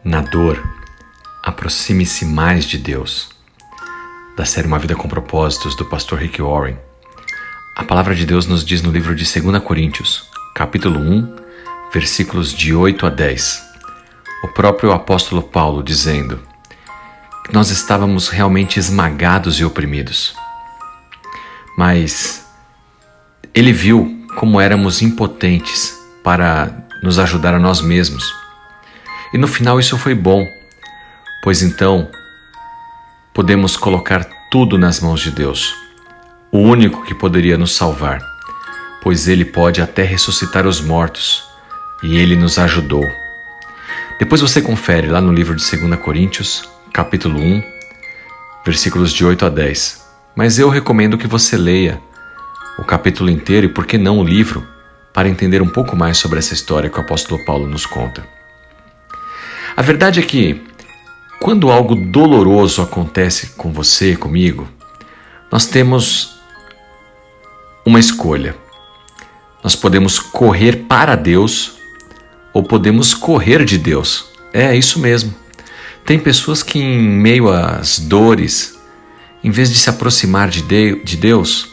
Na dor, aproxime-se mais de Deus. Da série Uma Vida com Propósitos, do pastor Rick Warren. A palavra de Deus nos diz no livro de 2 Coríntios, capítulo 1, versículos de 8 a 10. O próprio apóstolo Paulo dizendo que nós estávamos realmente esmagados e oprimidos. Mas ele viu como éramos impotentes para nos ajudar a nós mesmos. E no final isso foi bom, pois então podemos colocar tudo nas mãos de Deus, o único que poderia nos salvar, pois Ele pode até ressuscitar os mortos, e Ele nos ajudou. Depois você confere lá no livro de 2 Coríntios, capítulo 1, versículos de 8 a 10. Mas eu recomendo que você leia o capítulo inteiro e, por que não, o livro, para entender um pouco mais sobre essa história que o apóstolo Paulo nos conta. A verdade é que, quando algo doloroso acontece com você, comigo, nós temos uma escolha. Nós podemos correr para Deus ou podemos correr de Deus. É isso mesmo. Tem pessoas que, em meio às dores, em vez de se aproximar de Deus,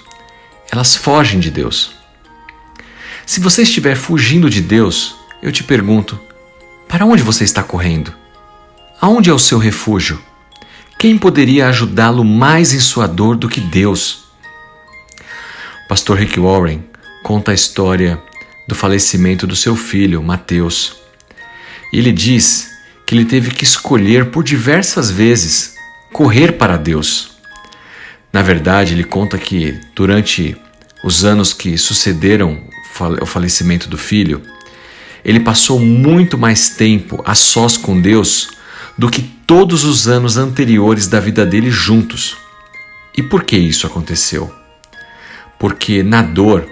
elas fogem de Deus. Se você estiver fugindo de Deus, eu te pergunto, para onde você está correndo? Aonde é o seu refúgio? Quem poderia ajudá-lo mais em sua dor do que Deus? O pastor Rick Warren conta a história do falecimento do seu filho, Mateus. E ele diz que ele teve que escolher por diversas vezes correr para Deus. Na verdade, ele conta que durante os anos que sucederam o falecimento do filho, ele passou muito mais tempo a sós com Deus do que todos os anos anteriores da vida dele juntos. E por que isso aconteceu? Porque na dor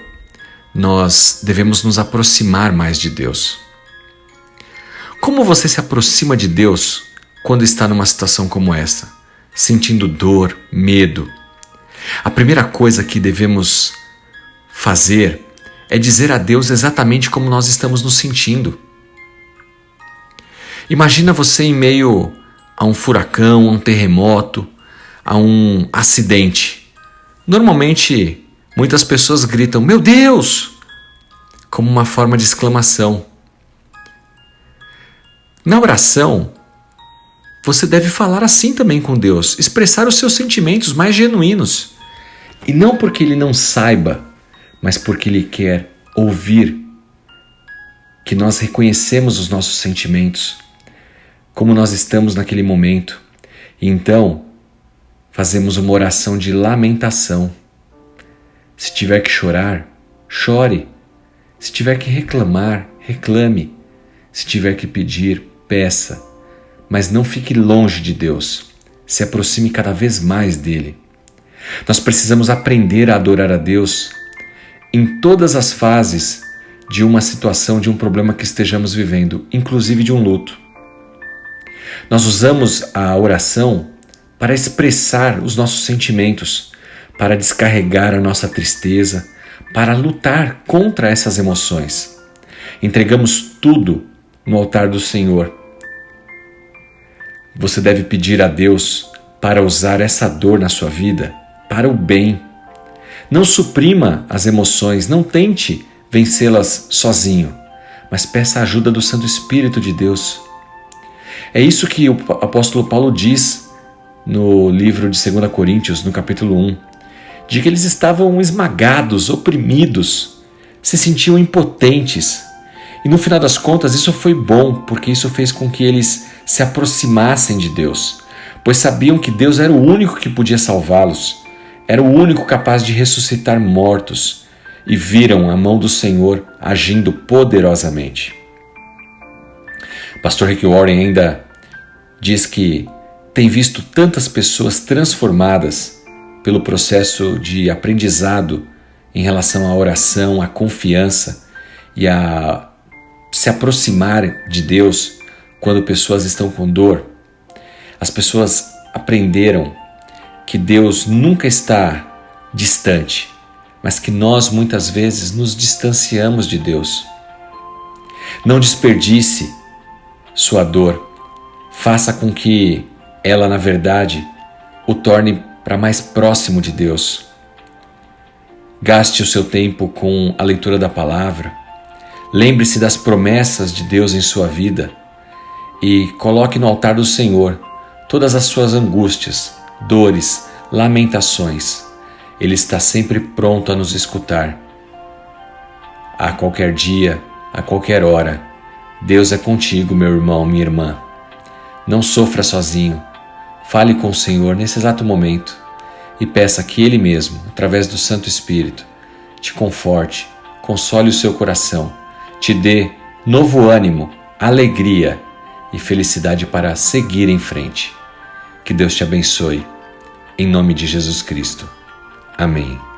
nós devemos nos aproximar mais de Deus. Como você se aproxima de Deus quando está numa situação como essa, sentindo dor, medo? A primeira coisa que devemos fazer é dizer a Deus exatamente como nós estamos nos sentindo. Imagina você em meio a um furacão, a um terremoto, a um acidente. Normalmente, muitas pessoas gritam, "Meu Deus!", como uma forma de exclamação. Na oração, você deve falar assim também com Deus, expressar os seus sentimentos mais genuínos. E não porque Ele não saiba, mas porque Ele quer ouvir que nós reconhecemos os nossos sentimentos, como nós estamos naquele momento. E então, fazemos uma oração de lamentação. Se tiver que chorar, chore. Se tiver que reclamar, reclame. Se tiver que pedir, peça. Mas não fique longe de Deus. Se aproxime cada vez mais dele. Nós precisamos aprender a adorar a Deus em todas as fases de uma situação, de um problema que estejamos vivendo, inclusive de um luto. Nós usamos a oração para expressar os nossos sentimentos, para descarregar a nossa tristeza, para lutar contra essas emoções. Entregamos tudo no altar do Senhor. Você deve pedir a Deus para usar essa dor na sua vida para o bem. Não suprima as emoções, não tente vencê-las sozinho, mas peça a ajuda do Santo Espírito de Deus. É isso que o apóstolo Paulo diz no livro de 2 Coríntios, no capítulo 1, de que eles estavam esmagados, oprimidos, se sentiam impotentes. E no final das contas isso foi bom, porque isso fez com que eles se aproximassem de Deus, pois sabiam que Deus era o único que podia salvá-los, era o único capaz de ressuscitar mortos, e viram a mão do Senhor agindo poderosamente. Pastor Rick Warren ainda diz que tem visto tantas pessoas transformadas pelo processo de aprendizado em relação à oração, à confiança e a se aproximar de Deus quando pessoas estão com dor. As pessoas aprenderam que Deus nunca está distante, mas que nós muitas vezes nos distanciamos de Deus. Não desperdice sua dor. Faça com que ela, na verdade, o torne para mais próximo de Deus. Gaste o seu tempo com a leitura da palavra. Lembre-se das promessas de Deus em sua vida e coloque no altar do Senhor todas as suas angústias, dores, lamentações. Ele está sempre pronto a nos escutar. A qualquer dia, a qualquer hora, Deus é contigo, meu irmão, minha irmã. Não sofra sozinho. Fale com o Senhor nesse exato momento e peça que Ele mesmo, através do Santo Espírito, te conforte, console o seu coração, te dê novo ânimo, alegria e felicidade para seguir em frente. Que Deus te abençoe. Em nome de Jesus Cristo. Amém.